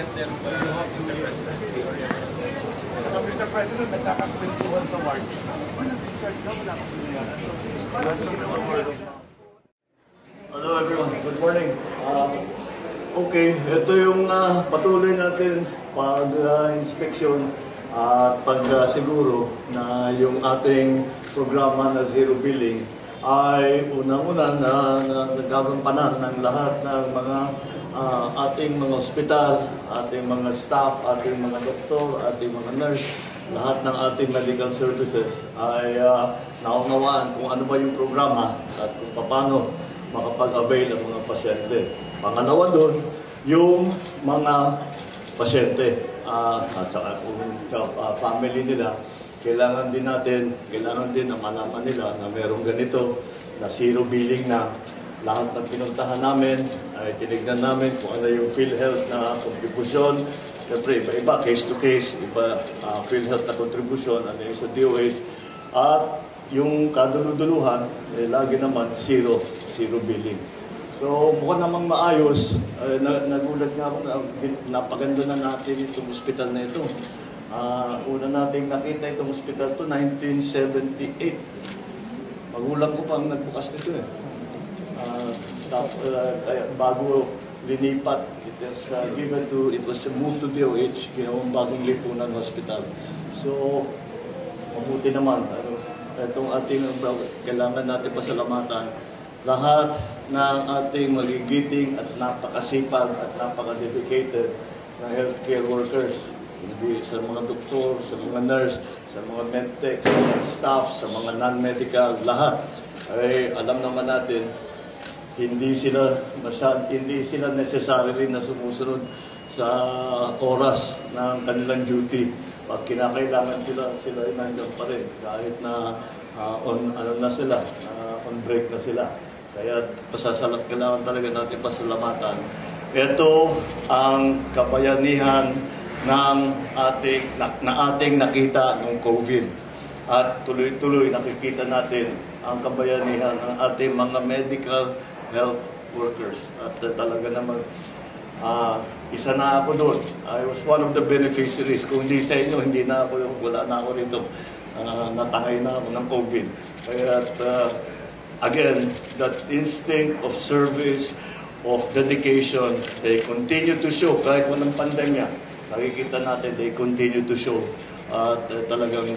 get them, Mr. President. Saka Mr. President, nagkakakwentuhan sa ward. Kung nag-discharge ka, wala ka Hello everyone, good morning. Okay, ito yung patuloy natin pag-inspeksyon at pag-siguro na yung ating programa na Zero Billing ay unang-una na nagagampanan ng lahat ng mga ating mga ospital, ating mga staff, ating mga doktor, ating mga nurse, lahat ng ating medical services ay naunawaan kung ano ba yung programa at kung paano makapag-avail ang mga pasyente. Pangalawa doon, yung mga pasyente at saka kung family nila, kailangan din na malaman nila na merong ganito na zero billing na. Lahat ng pinuntahan namin ay tinignan namin kung ano yung PhilHealth na kontribusyon. Siyempre, iba-iba, case to case, iba PhilHealth na kontribusyon, ano yung sa DOH. At yung kaduluduluhan, lagi naman zero billing. So, mukhang namang maayos. Nagulat nga ako na napaganda na natin itong hospital na ito. Una nating nakita itong hospital to 1978. Magulang ko pang nagbukas nito eh. Bago linipat, it was moved to DOH, ginawang bagong lipunan hospital. So, mabuti naman. Itong ating kailangan natin pasalamatan lahat ng ating magigiting at napakasipag at napaka-dedicated na healthcare workers. Hindi sa mga doktor, sa mga nurse, sa mga medtech, sa mga staff, sa mga non-medical, lahat. Ay alam naman natin, hindi sila necessarily na sumusunod sa oras ng kanilang duty. Pag kinakailangan sila ay nandiyan pa rin kahit na on break na sila. Kaya kailangan talaga natin pasalamatan. Ito ang kabayanihan ng ating nakita ng COVID. At tuloy-tuloy nakikita natin ang kabayanihan ng ating mga medical health workers. At talaga naman, isa na ako doon. I was one of the beneficiaries. Kung hindi sa inyo, wala na ako dito. Natangay na ako ng COVID. Kaya again, that instinct of service, of dedication, they continue to show. Kahit walang pandemya, nakikita natin, they continue to show. At talagang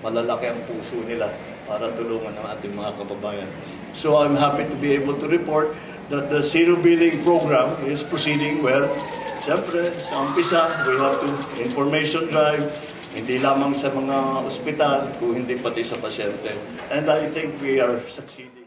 malalaki ang puso nila para tulungan ang ating mga kababayan. So I'm happy to be able to report that the zero billing program is proceeding well. Siyempre, sa umpisa, we have to information drive, hindi lamang sa mga ospital, kung hindi pati sa pasyente. And I think we are succeeding.